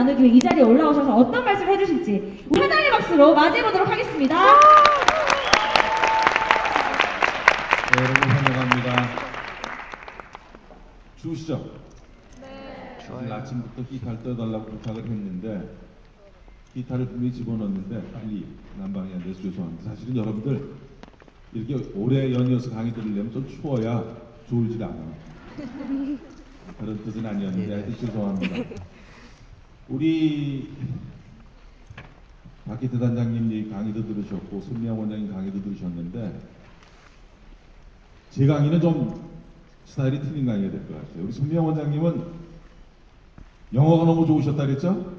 나누기 위해 이 자리에 올라오셔서 어떤 말씀을 해주실지 우리 하나의 박수로 맞이해보도록 하겠습니다. 네, 여러분 환영합니다. 추우시죠? 네. 사실 아침부터 기타를 떠달라고 부탁을 했는데 기타를 분명히 집어넣었는데 빨리 난방이 안 돼서 죄송합니다. 사실은 여러분들 이렇게 오래 연이어서 강의 들으려면 좀 추워야 좋을지가 않아요. 그런 뜻은 아니었는데 하여튼 죄송합니다. 우리 박기태 단장님 강의도 들으셨고 손미영 원장님 강의도 들으셨는데 제 강의는 좀 스타일이 틀린 강의가 될 것 같아요. 우리 손미영 원장님은 영어가 너무 좋으셨다 그랬죠?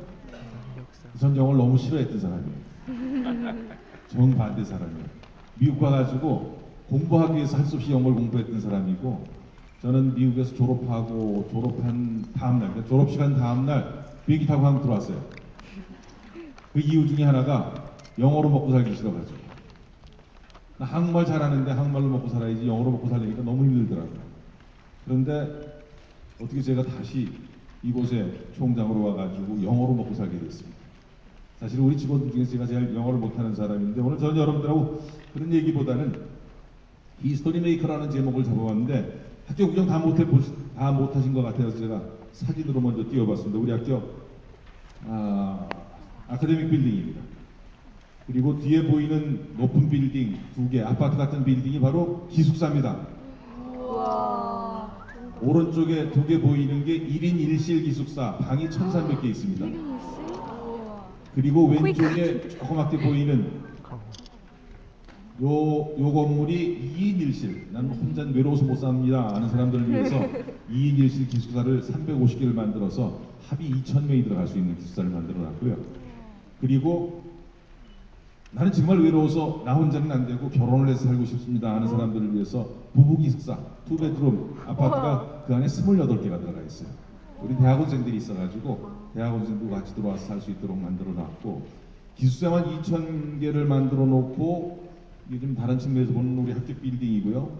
전 영어를 너무 싫어했던 사람이에요. 정반대 사람이에요. 미국 가가지고 공부하기 위해서 할 수 없이 영어를 공부했던 사람이고 저는 미국에서 졸업한 다음날, 그러니까 졸업시간 다음날 비행기 타고 한국 들어왔어요. 그 이유 중에 하나가 영어로 먹고 살기 싫어가지고. 나 한국말 잘하는데 한국말로 먹고 살아야지 영어로 먹고 살려니까 너무 힘들더라고요. 그런데 어떻게 제가 다시 이곳에 총장으로 와가지고 영어로 먹고 살게 됐습니다. 사실 우리 직원들 중에서 제가 제일 영어를 못하는 사람인데 오늘 저는 여러분들하고 그런 얘기보다는 히스토리 메이커라는 제목을 잡아봤는데 학교 구경 다 못하신 것 같아서 제가 사진으로 먼저 띄워봤습니다. 우리 학교 아카데믹 빌딩입니다. 그리고 뒤에 보이는 높은 빌딩 2개, 아파트 같은 빌딩이 바로 기숙사입니다. 우와. 오른쪽에 2개 보이는 게 1인 1실 기숙사, 방이 1,300개 있습니다. 그리고 왼쪽에 조그맣게 보이는 요 건물이 2인 1실, 난 혼자 외로워서 못 삽니다 하는 사람들을 위해서 2인 1실 기숙사를 350개를 만들어서 합이 2,000명이 들어갈 수 있는 기숙사를 만들어 놨고요. 그리고 나는 정말 외로워서 나 혼자는 안 되고 결혼을 해서 살고 싶습니다 하는 사람들을 위해서 부부 기숙사, 2베드룸 아파트가 그 안에 28개가 들어가 있어요. 우리 대학원생들이 있어가지고 대학원생도 같이 들어와서 살 수 있도록 만들어 놨고 기숙사만 2,000개를 만들어 놓고 이게 좀 다른 측면에서 보는 우리 학교 빌딩이고요.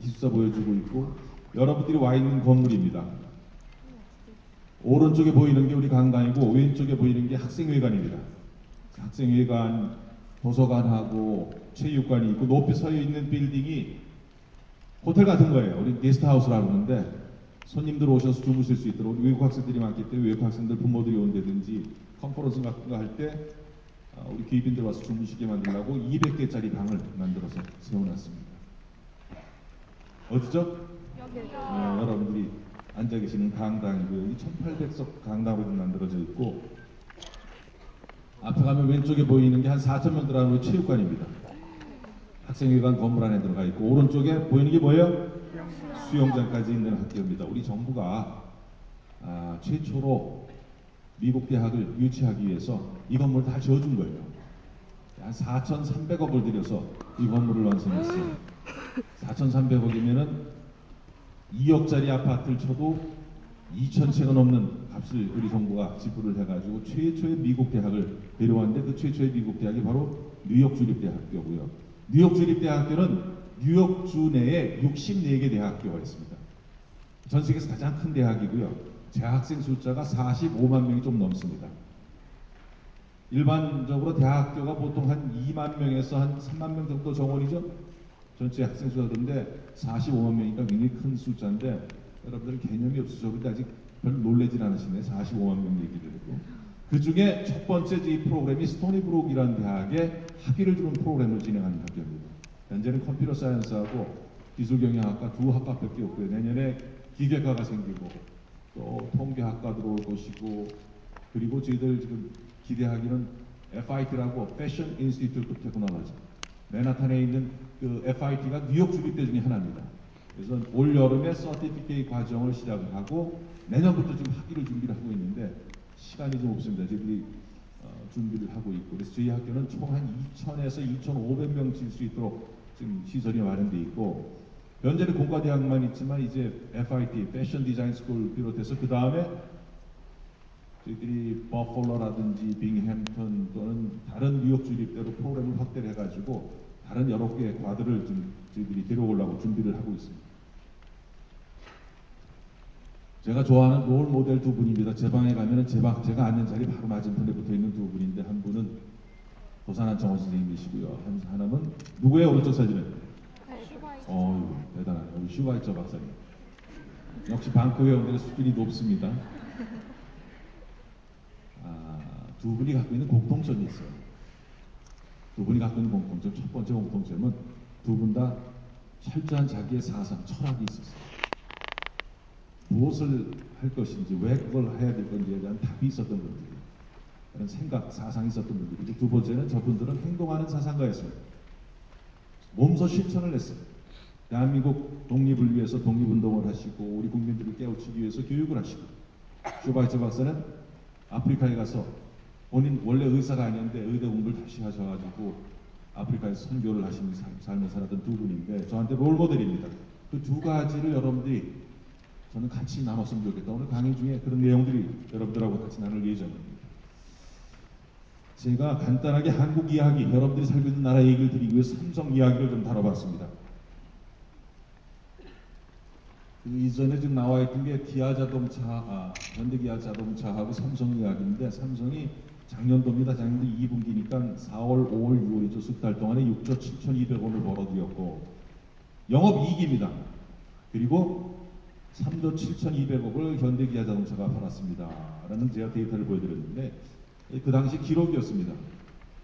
기숙사 보여주고 있고 여러분들이 와 있는 건물입니다. 오른쪽에 보이는 게 우리 강당이고 왼쪽에 보이는 게 학생회관입니다. 학생회관, 도서관하고 체육관이 있고 높이 서 있는 빌딩이 호텔 같은 거예요. 우리 게스트하우스라고 하는데 손님들 오셔서 주무실 수 있도록 외국 학생들이 많기 때문에 외국 학생들 부모들이 온다든지 컨퍼런스 같은 거 할 때 우리 귀빈들 와서 주무시게 만들려고 200개짜리 방을 만들어서 세워놨습니다. 어디죠? 여러분들이 앉아 계시는 강당이고요. 여기 1800석 강당으로 만들어져 있고 앞에 가면 왼쪽에 보이는 게 한 4,000명 들어가는 체육관입니다. 학생회관 건물 안에 들어가 있고 오른쪽에 보이는 게 뭐예요? 수영장까지 있는 학교입니다. 우리 정부가 최초로 미국 대학을 유치하기 위해서 이 건물을 다 지어준 거예요. 한 4,300억을 들여서 이 건물을 완성했어요. 4,300억이면은 2억짜리 아파트를 쳐도 2,000채가 넘는 값을 우리 정부가 지불을 해가지고 최초의 미국 대학을 데려왔는데 그 최초의 미국 대학이 바로 뉴욕 주립대학교고요. 뉴욕 주립대학교는 뉴욕주 내에 64개 대학교가 있습니다. 전 세계에서 가장 큰 대학이고요. 재학생 숫자가 45만 명이 좀 넘습니다. 일반적으로 대학교가 보통 한 2만 명에서 한 3만 명 정도 정원이죠. 전체 학생 수가 그런데 45만 명이니까 굉장히 큰 숫자인데 여러분들 개념이 없으셔. 근데 아직 별로 놀라진 않으시네. 45만 명 얘기를 했고. 그 중에 첫 번째 이 프로그램이 스토니브룩이라는 대학에 학위를 주는 프로그램을 진행하는 학교입니다. 현재는 컴퓨터 사이언스하고 기술경영학과 2학과밖에 없고요. 내년에 기계과가 생기고 또 통계학과 들어올 것이고 그리고 저희들 지금 기대하기는 FIT라고 Fashion Institute of Technology 맨하탄에 있는 그 FIT가 뉴욕 주립대 중에 하나입니다. 그래서 올 여름에 서티피케이트 과정을 시작을 하고 내년부터 지금 학기를 준비를 하고 있는데 시간이 좀 없습니다. 저희들이 준비를 하고 있고 그래서 저희 학교는 총 한 2,000에서 2,500명 칠 수 있도록 지금 시설이 마련되어 있고 현재는 공과대학만 있지만 이제 FIT, 패션 디자인 스쿨 비롯해서 그 다음에 저희들이 버펄러라든지 빙햄턴 또는 다른 뉴욕 주립대로 프로그램을 확대를 해가지고 다른 여러 개의 과들을 좀 저희들이 데려오려고 준비를 하고 있습니다. 제가 좋아하는 롤 모델 두 분입니다. 제 방에 가면은 제가 앉는 자리 바로 맞은편에 붙어 있는 두 분인데 한 분은 도산한 정원 선생님이시고요. 하나는 누구예요? 오른쪽 사진은? 대단하네요. 우리 슈바이처 박사님. 역시 방크 회원들의 수준이 높습니다. 두 분이 갖고 있는 공통점이 있어요. 두 분이 갖고 있는 공통점, 첫 번째 공통점은 두 분 다 철저한 자기의 사상, 철학이 있었어요. 무엇을 할 것인지, 왜 그걸 해야 될 건지에 대한 답이 있었던 분들이, 그런 생각, 사상이 있었던 분들이고, 두 번째는 저분들은 행동하는 사상가였습니다. 몸소 실천을 했어요. 대한민국 독립을 위해서 독립운동을 하시고, 우리 국민들을 깨우치기 위해서 교육을 하시고, 슈바이처 박사는 아프리카에 가서 본인 원래 의사가 아니었는데 의대 공부를 다시 하셔가지고 아프리카에서 선교를 하시면서 삶을 살았던 두 분인데 저한테 롤모델입니다. 그 두 가지를 여러분들이 저는 같이 나눴으면 좋겠다. 오늘 강의 중에 그런 내용들이 여러분들하고 같이 나눌 예정입니다. 제가 간단하게 한국 이야기, 여러분들이 살고 있는 나라 얘기를 드리기 위해서 삼성 이야기를 좀 다뤄봤습니다. 그 이전에 지금 나와 있던 게 현대기아 자동차하고 삼성 이야기인데 삼성이 작년도입니다. 작년도 2분기니까 4월, 5월, 6월이죠. 석 달 동안에 6조 7,200원을 벌어들였고 영업이익입니다. 그리고 3조 7,200억을 현대기아 자동차가 팔았습니다. 라는 제가 데이터를 보여드렸는데 그 당시 기록이었습니다.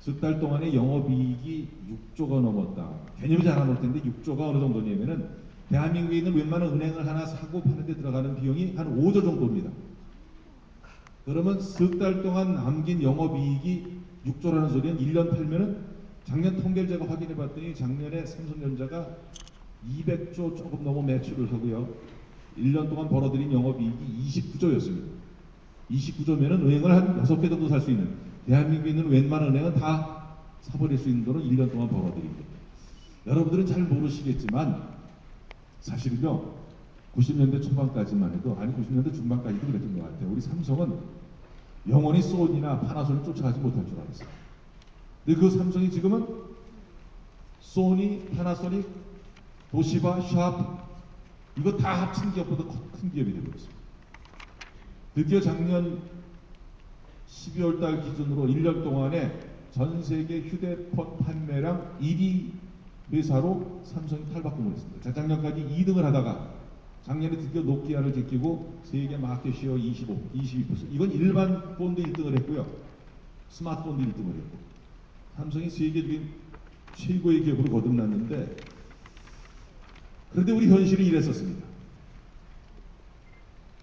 석 달 동안에 영업이익이 6조가 넘었다. 개념이 잘 안 올 텐데 6조가 어느 정도냐면은 대한민국에 있는 웬만한 은행을 하나 사고 파는데 들어가는 비용이 한 5조 정도입니다. 그러면 석 달 동안 남긴 영업이익이 6조라는 소리는 1년 팔면은 작년 통계를 제가 확인해 봤더니 작년에 삼성전자가 200조 조금 넘어 매출을 하고요. 1년 동안 벌어들인 영업이익이 29조였습니다. 29조면은 은행을 한 6개 정도 살 수 있는, 대한민국에 있는 웬만한 은행은 다 사버릴 수 있는 돈을 1년 동안 벌어들인 거예요. 여러분들은 잘 모르시겠지만 사실은요 90년대 초반까지만 해도, 아니 90년대 중반까지도 그랬던 것 같아요. 우리 삼성은 영원히 소니나 파나소닉 쫓아가지 못할 줄 알았어요. 근데 그 삼성이 지금은 소니, 파나소닉, 도시바, 샤프 이거 다 합친 기업보다 큰 기업이 되고 있습니다. 드디어 작년 12월 달 기준으로 1년 동안에 전 세계 휴대폰 판매량 1위 회사로 삼성이 탈바꿈을 했습니다. 재작년까지 2등을 하다가 작년에 드디어 노키아를 제끼고 세계 마켓시어 22%. 이건 일반 폰도 1등을 했고요. 스마트폰도 1등을 했고. 삼성이 세계적인 최고의 기업으로 거듭났는데, 그런데 우리 현실이 이랬었습니다.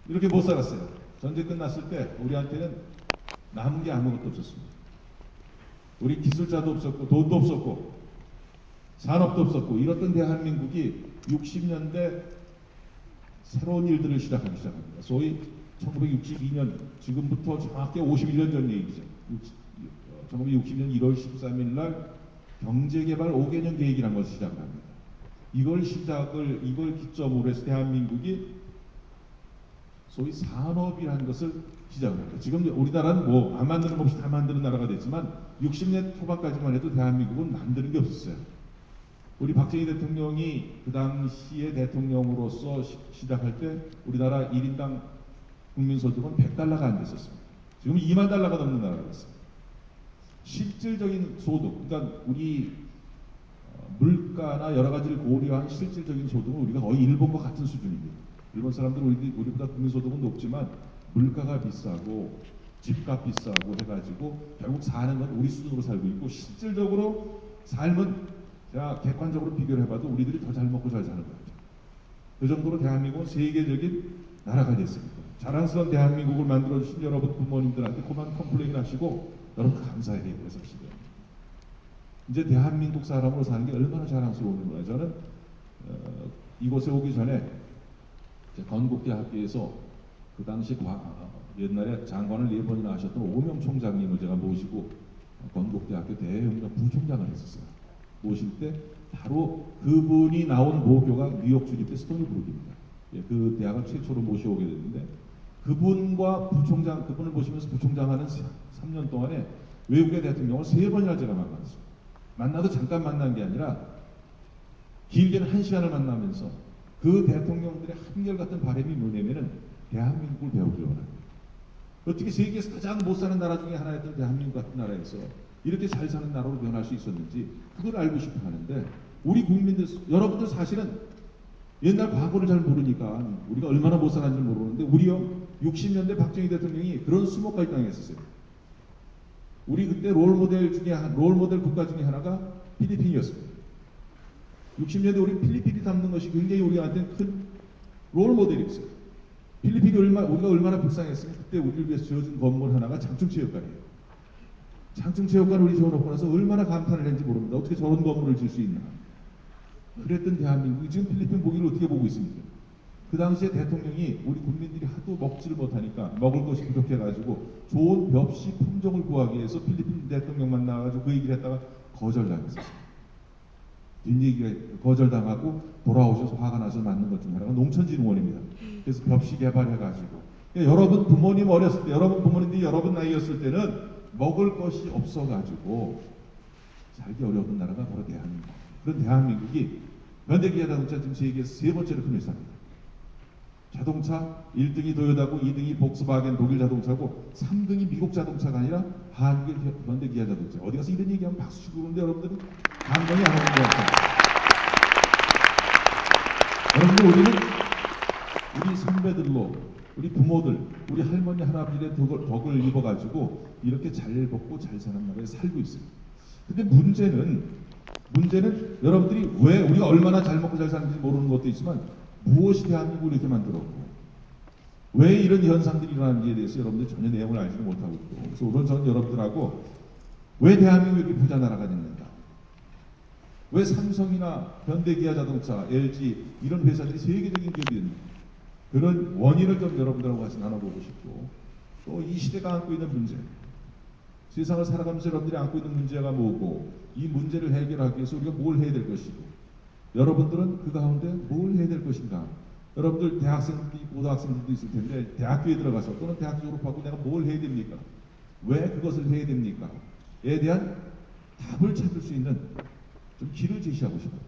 이렇게 못 살았어요. 전쟁 끝났을 때 우리한테는 남은 게 아무것도 없었습니다. 우리 기술자도 없었고 돈도 없었고 산업도 없었고 이렇던 대한민국이 60년대 새로운 일들을 시작하기 시작합니다. 소위 1962년, 지금부터 정확히 51년 전 얘기죠. 1960년 1월 13일 날 경제개발 5개년 계획이라는 것을 시작을 합니다. 이걸 기점으로 해서 대한민국이 소위 산업이라는 것을 시작을 합니다. 지금 우리나라는 뭐 안 만드는 것 없이 다 만드는 나라가 됐지만 60년 초반까지만 해도 대한민국은 만드는 게 없었어요. 우리 박정희 대통령이 그 당시에 대통령으로서 시작할 때 우리나라 1인당 국민소득은 100달러가 안 됐었습니다. 지금 2만 달러가 넘는 나라가 됐습니다. 실질적인 소득, 그러니까 우리 물가나 여러 가지를 고려한 실질적인 소득은 우리가 거의 일본과 같은 수준입니다. 일본 사람들은 우리보다 국민소득은 높지만 물가가 비싸고 집값 비싸고 해가지고 결국 사는 건 우리 수준으로 살고 있고, 실질적으로 삶은 제가 객관적으로 비교를 해봐도 우리들이 더 잘 먹고 잘 사는 것 같아요. 그 정도로 대한민국은 세계적인 나라가 됐습니다. 자랑스러운 대한민국을 만들어주신 여러분 부모님들한테 그만 컴플레인 하시고 여러분 감사해야 돼요. 그래서 이제 대한민국 사람으로 사는 게 얼마나 자랑스러운가요. 저는 이곳에 오기 전에 건국대학교에서 그 당시 옛날에 장관을 4번이나 하셨던 오명 총장님을 제가 모시고 건국대학교 대외협력 부총장을 했었어요. 모실 때 바로 그분이 나온 모교가 뉴욕 주립대 스토니브룩입니다. 그 대학을 최초로 모셔오게 됐는데, 그분을 모시면서 부총장하는 3년 동안에 외국의 대통령을 3번이나 제가 만났어요. 만나도 잠깐 만난 게 아니라 길게는 1시간을 만나면서 그 대통령들의 한결같은 바람이 뭐냐면은 대한민국을 배우기 원합니다. 어떻게 세계에서 가장 못 사는 나라 중에 하나였던 대한민국 같은 나라에서 이렇게 잘 사는 나라로 변할 수 있었는지 그걸 알고 싶어 하는데, 우리 국민들, 여러분들 사실은 옛날 과거를 잘 모르니까 우리가 얼마나 못 살았는지 모르는데, 우리요 60년대 박정희 대통령이 그런 수목까지 당했었어요. 우리 그때 롤모델 국가 중에 하나가 필리핀이었습니다. 60년대 우리 필리핀이 담는 것이 굉장히 우리한테는 큰 롤모델이었어요. 필리핀이 우리가 얼마나 불쌍했으면 그때 우리를 위해서 지어준 건물 하나가 장충체육관이에요. 장충체육관 우리 지어놓고 나서 얼마나 감탄을 했는지 모릅니다. 어떻게 저런 건물을 지을 수 있나. 그랬던 대한민국이 지금 필리핀 보기를 어떻게 보고 있습니까? 그 당시에 대통령이 우리 국민들이 하도 먹지를 못하니까 먹을 것이 부족해가지고 좋은 벽시 품종을 구하기 위해서 필리핀 대통령 만나가지고 그 얘기를 했다가 거절당했었어요. 뒷얘기가 거절당하고 돌아오셔서 화가 나서 만든 것 중에 하나가 농촌진흥원입니다. 그래서 벽시 개발해가지고, 그러니까 여러분 부모님 어렸을 때, 여러분 부모님들이 여러분 나이였을 때는 먹을 것이 없어가지고 살기 어려웠던 나라가 바로 대한민국. 그런 대한민국이 현대기아 자동차 지금 세계에서 세 번째로 큰 회사입니다. 자동차 1등이 도요타고 2등이 복스바겐 독일 자동차고 3등이 미국 자동차가 아니라 한국의 현대기아 자동차. 어디 가서 이런 얘기하면 박수 치고 그러는데 여러분들은 감동이 안 오는 것 같아요. 여러분들, 우리는 우리 선배들로, 우리 부모들, 우리 할머니 할아버지의 덕을 입어가지고 이렇게 잘 먹고 잘 사는 나라에 살고 있어요. 근데 문제는 여러분들이 왜 우리가 얼마나 잘 먹고 잘 사는지 모르는 것도 있지만, 무엇이 대한민국을 이렇게 만들었고 왜 이런 현상들이 일어나는지에 대해서 여러분들이 전혀 내용을 알지도 못하고 있고, 그래서 오늘 저는 여러분들하고 왜 대한민국이 이렇게 부자 나라가 됐는가, 왜 삼성이나 현대기아 자동차, LG 이런 회사들이 세계적인 기업이 됐는가, 그런 원인을 좀 여러분들하고 같이 나눠보고 싶고, 또 이 시대가 안고 있는 문제, 세상을 살아가면서 여러분들이 안고 있는 문제가 뭐고, 이 문제를 해결하기 위해서 우리가 뭘 해야 될 것이고, 여러분들은 그 가운데 뭘 해야 될 것인가. 여러분들 대학생들도 있고 고등학생들도 있을 텐데, 대학교에 들어가서 또는 대학 졸업하고 내가 뭘 해야 됩니까? 왜 그것을 해야 됩니까? 에 대한 답을 찾을 수 있는 좀 길을 제시하고 싶어요.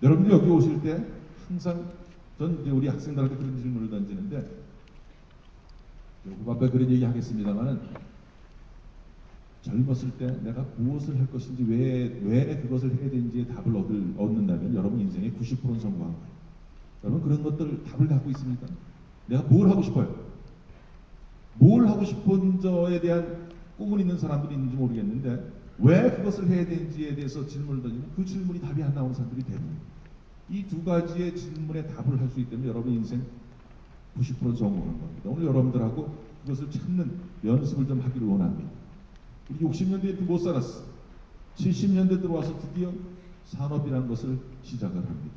여러분들 여기 오실 때 항상 전 이제 우리 학생들한테 그런 질문을 던지는데, 후반부에 그런 얘기 하겠습니다만은, 젊었을 때 내가 무엇을 할 것인지, 왜 그것을 해야 되는지의 답을 얻는다면 여러분 인생의 90%는 성공한 거예요. 여러분 그런 것들 답을 갖고 있습니까? 내가 뭘 하고 싶어요? 뭘 하고 싶은 저에 대한 꿈을 있는 사람들이 있는지 모르겠는데, 왜 그것을 해야 되는지에 대해서 질문을 던지면 그 질문이 답이 안 나오는 사람들이 대부분. 이 두 가지의 질문에 답을 할 수 있다면 여러분 인생 90% 성공한 겁니다. 오늘 여러분들하고 그것을 찾는 연습을 좀 하기를 원합니다. 우리 60년대에 이렇게 못 살았어. 70년대 들어와서 드디어 산업이라는 것을 시작을 합니다.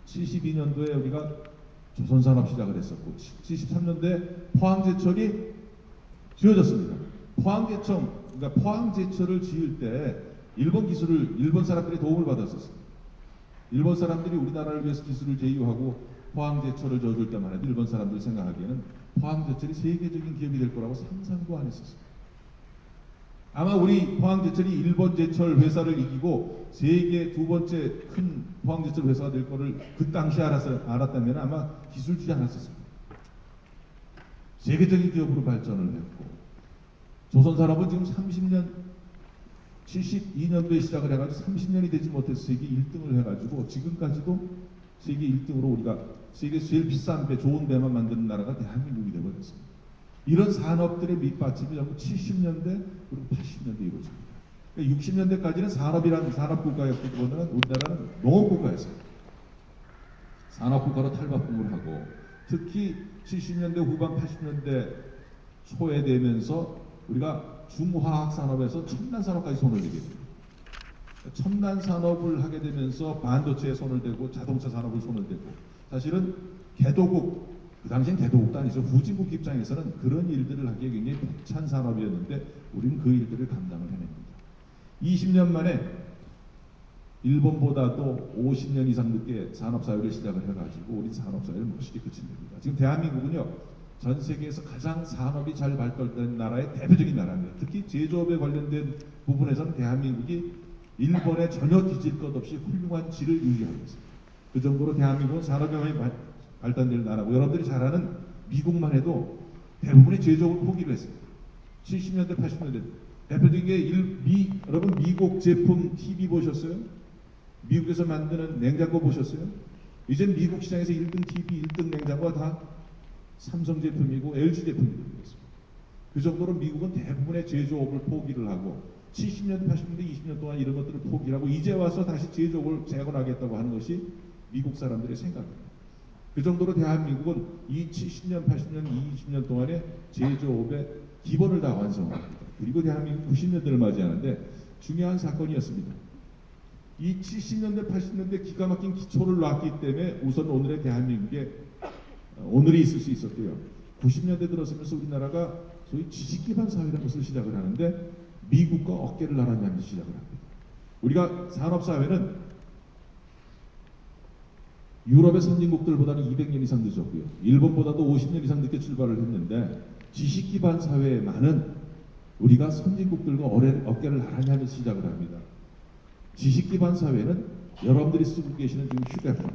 72년도에 우리가 조선산업 시작을 했었고, 73년도에 포항제철이 지어졌습니다. 그러니까 포항제철을 지을 때 일본 사람들의 도움을 받았었어요. 일본 사람들이 우리나라를 위해서 기술을 제휴하고 포항제철을 지어줄 때만 해도 일본 사람들이 생각하기에는 포항제철이 세계적인 기업이 될 거라고 상상도 안 했었어요. 아마 우리 포항제철이 일본 제철 회사를 이기고 세계 두 번째 큰 포항제철 회사가 될 거를 그 당시에 알았다면 아마 기술 주지 않았었습니다. 세계적인 기업으로 발전을 했고, 조선산업은 지금 30년, 72년도에 시작을 해가지고 30년이 되지 못해서 세계 1등을 해가지고 지금까지도 세계 1등으로 우리가 세계 제일 비싼 배, 좋은 배만 만드는 나라가 대한민국이 되어버렸습니다. 이런 산업들의 밑받침이 전부 70년대 그리고 80년대 이루어집니다. 그러니까 60년대까지는 산업국가였기보다는 우리나라는 농업국가였습니다. 산업국가로 탈바꿈을 하고, 특히 70년대 후반 80년대 초에 되면서 우리가 중화학산업에서 첨단산업까지 손을 대게 됩니다. 첨단산업을 하게 되면서 반도체에 손을 대고 자동차 산업을 손을 대고, 사실은 개도국, 그 당시엔 개도국도 아니죠. 후진국 입장에서는 그런 일들을 하기에 굉장히 벅찬 산업이었는데 우리는 그 일들을 감당을 해냅니다. 20년 만에 일본보다도 50년 이상 늦게 산업사회를 시작을 해가지고 우리 산업사회를 멋있게 그친 겁니다. 지금 대한민국은요, 전 세계에서 가장 산업이 잘 발달된 나라의 대표적인 나라입니다. 특히 제조업에 관련된 부분에서는 대한민국이 일본에 전혀 뒤질 것 없이 훌륭한 질을 유지하고 있습니다. 그 정도로 대한민국은 산업이 많이 발달될 나라고 여러분들이 잘 아는 미국만 해도 대부분의 제조업을 포기를 했습니다. 70년대, 80년대 대표적인 게 여러분 미국 제품 TV 보셨어요? 미국에서 만드는 냉장고 보셨어요? 이제 미국 시장에서 1등 TV, 1등 냉장고가 다 삼성 제품이고 LG 제품이 되겠습니다. 그 정도로 미국은 대부분의 제조업을 포기를 하고 70년대, 80년대, 20년 동안 이런 것들을 포기하고 이제 와서 다시 제조업을 재건하겠다고 하는 것이 미국 사람들의 생각입니다. 그 정도로 대한민국은 이 70년, 80년, 20년 동안의 제조업의 기본을 다 완성합니다. 그리고 대한민국 90년대를 맞이하는데 중요한 사건이었습니다. 이 70년대, 80년대 기가 막힌 기초를 놨기 때문에 우선 오늘의 대한민국에 오늘이 있을 수 있었고요. 90년대 들어서면서 우리나라가 소위 지식 기반 사회라는 것을 시작을 하는데 미국과 어깨를 나란히 시작을 합니다. 우리가 산업 사회는 유럽의 선진국들보다는 200년 이상 늦었고요. 일본보다도 50년 이상 늦게 출발을 했는데 지식 기반 사회에 많은 우리가 선진국들과 어깨를 나란히 하면서 시작을 합니다. 지식 기반 사회는 여러분들이 쓰고 계시는 지금 휴대폰,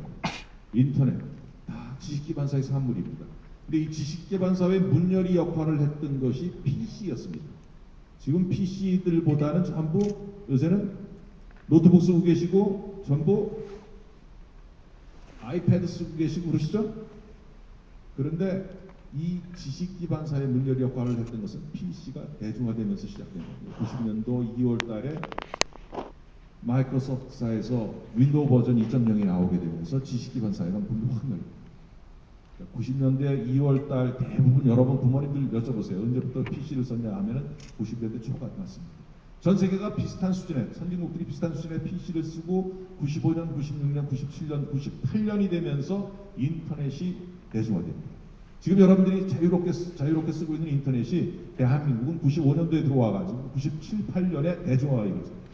인터넷 다 지식 기반 사회 산물입니다. 근데 이 지식 기반 사회 문열이 역할을 했던 것이 PC였습니다. 지금 PC들보다는 전부 요새는 노트북 쓰고 계시고 전부 아이패드 쓰고 계시고 그러시죠? 그런데 이 지식 기반 사회 문열 역할을 했던 것은 PC가 대중화되면서 시작된 겁니다. 90년도 2월 달에 마이크로소프트사에서 윈도우 버전 2.0이 나오게 되면서 지식 기반 사회가 문이 확 열립니다. 90년대 2월 달 대부분 여러분 부모님들 여쭤보세요. 언제부터 PC를 썼냐 하면은 90년대 초가 맞습니다. 전 세계가 비슷한 수준의 선진국들이 비슷한 수준의 PC를 쓰고 95년, 96년, 97년, 98년이 되면서 인터넷이 대중화됩니다. 지금 여러분들이 자유롭게 쓰고 있는 인터넷이 대한민국은 95년도에 들어와가지고 97, 8년에 대중화가 이루어집니다.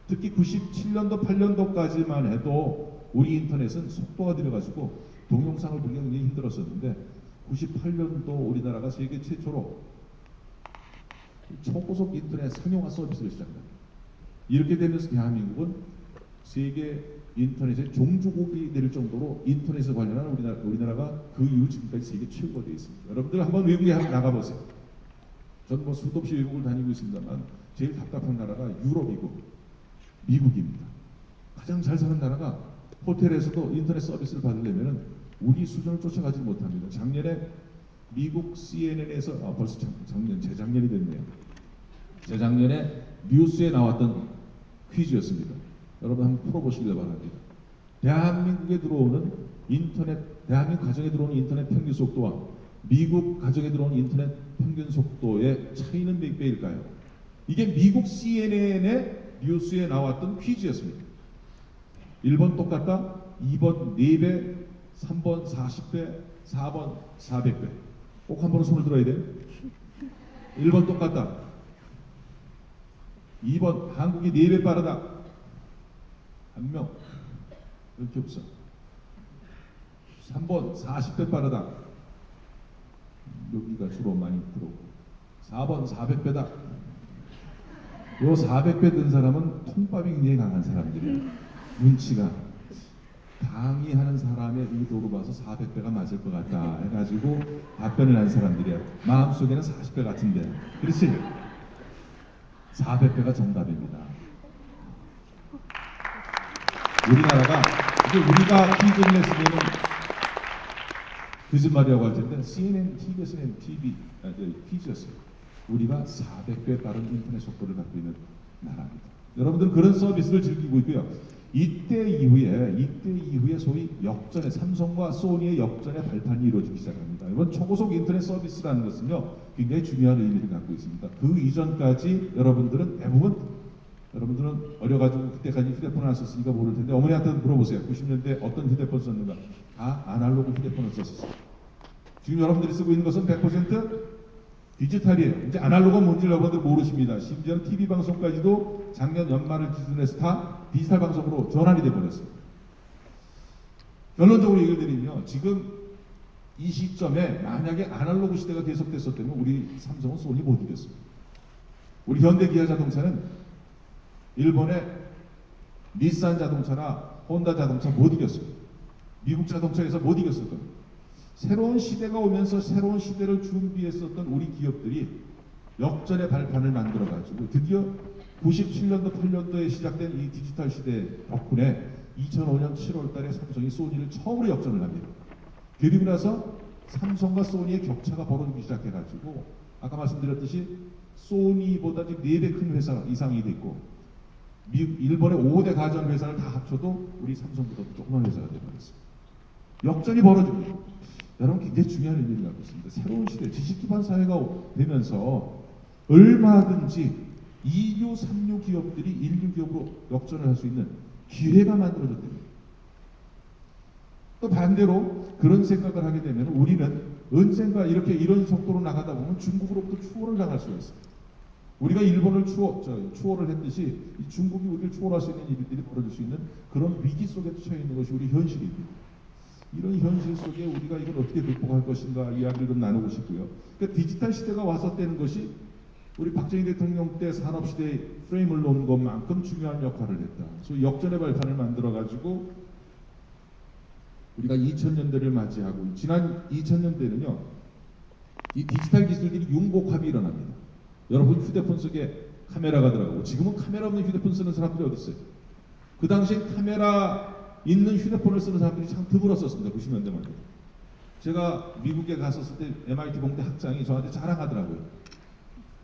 특히 97년도, 8년도까지만 해도 우리 인터넷은 속도가 들어가지고 동영상을 보기가 굉장히 힘들었었는데 98년도 우리나라가 세계 최초로 초고속 인터넷 상용화 서비스를 시작합니다. 이렇게 되면서 대한민국은 세계 인터넷의 종주국이 될 정도로 인터넷에 관련한 우리나라가 그 이후 지금까지 세계 최고가 되어 있습니다. 여러분들 한번 외국에 나가보세요. 저는 뭐 수도 없이 외국을 다니고 있습니다만 제일 답답한 나라가 유럽이고 미국입니다. 가장 잘 사는 나라가 호텔에서도 인터넷 서비스를 받으려면 우리 수준을 쫓아가지 못합니다. 작년에 미국 CNN에서 벌써 재작년이 됐네요. 재작년에 뉴스에 나왔던 퀴즈였습니다. 여러분 한번 풀어보시길 바랍니다. 대한민국 가정에 들어오는 인터넷 평균 속도와 미국 가정에 들어오는 인터넷 평균 속도의 차이는 몇 배일까요? 이게 미국 CNN의 뉴스에 나왔던 퀴즈였습니다. 1번 똑같다, 2번 4배, 3번 40배, 4번 400배. 꼭 한 번은 손을 들어야 돼요. 1번 똑같다. 2번 한국이 4배 빠르다. 한 명. 이렇게 없어. 3번 40배 빠르다. 여기가 주로 많이 들어오고. 4번 400배다. 요 400배 든 사람은 통밥이 굉장히 강한 사람들이에요. 눈치가. 강의하는 사람의 의도로 봐서 400배가 맞을 것 같다 해가지고 답변을 한 사람들이야. 마음속에는 40배 같은데. 그렇지? 400배가 정답입니다. 우리나라가 이제 우리가 퀴즈를 냈으면 거짓말이라고 할 텐데 CNN, TBS는 퀴즈였어요. 우리가 400배 빠른 인터넷 속도를 갖고 있는 나라입니다. 여러분들은 그런 서비스를 즐기고 있고요. 이때 이후에 소위 역전의 삼성과 소니의 역전의 발판이 이루어지기 시작합니다. 이번 초고속 인터넷 서비스라는 것은요 굉장히 중요한 의미를 갖고 있습니다. 그 이전까지 여러분들은 어려가지고 그때까지 휴대폰을 안 썼으니까 모를 텐데 어머니한테 물어보세요. 90년대 어떤 휴대폰 썼는가? 다 아날로그 휴대폰을 썼어요. 지금 여러분들이 쓰고 있는 것은 100% 디지털이에요. 이제 아날로그가 뭔지 여러분들 모르십니다. 심지어 TV 방송까지도 작년 연말을 기준으로 해서 다 디지털 방송으로 전환이 되어버렸어요. 결론적으로 얘기를 드리면 지금 이 시점에 만약에 아날로그 시대가 계속됐었다면 우리 삼성은 소니 못 이겼습니다. 우리 현대기아자동차는 일본의 닛산 자동차나 혼다 자동차 못 이겼어요. 미국 자동차에서 못 이겼을 겁니다. 새로운 시대가 오면서 새로운 시대를 준비했었던 우리 기업들이 역전의 발판을 만들어가지고 드디어 97년도, 8년도에 시작된 이 디지털 시대 덕분에 2005년 7월 달에 삼성이 소니를 처음으로 역전을 합니다. 그리고 나서 삼성과 소니의 격차가 벌어지기 시작해가지고 아까 말씀드렸듯이 소니보다 지금 4배 큰 회사 이상이 됐고 일본의 5대 가전 회사를 다 합쳐도 우리 삼성보다 조그만 회사가 되어버렸습니다. 역전이 벌어지고 여러분 굉장히 중요한 의미를 갖고 있습니다. 새로운 시대, 지식 기반 사회가 되면서 얼마든지 2류, 3류 기업들이 1류 기업으로 역전을 할 수 있는 기회가 만들어졌답니다. 또 반대로 그런 생각을 하게 되면 우리는 언젠가 이렇게 이런 속도로 나가다 보면 중국으로부터 추월을 당할 수가 있습니다. 우리가 일본을 추월을 했듯이 중국이 우리를 추월할 수 있는 일들이 벌어질 수 있는 그런 위기 속에 처해 있는 것이 우리 현실입니다. 이런 현실 속에 우리가 이걸 어떻게 극복할 것인가 이야기를 좀 나누고 싶고요. 그러니까 디지털 시대가 왔었다는 것이 우리 박정희 대통령 때 산업시대의 프레임을 놓은 것만큼 중요한 역할을 했다. 소위 역전의 발판을 만들어가지고 우리가 2000년대를 맞이하고 지난 2000년대는요. 이 디지털 기술들이 융복합이 일어납니다. 여러분 휴대폰 속에 카메라가 들어가고 지금은 카메라 없는 휴대폰 쓰는 사람들이 어디 있어요? 그 당시엔 카메라 있는 휴대폰을 쓰는 사람들이 참 드물었었습니다. 90년대만 해도. 제가 미국에 갔었을 때 MIT 공대 학장이 저한테 자랑하더라고요.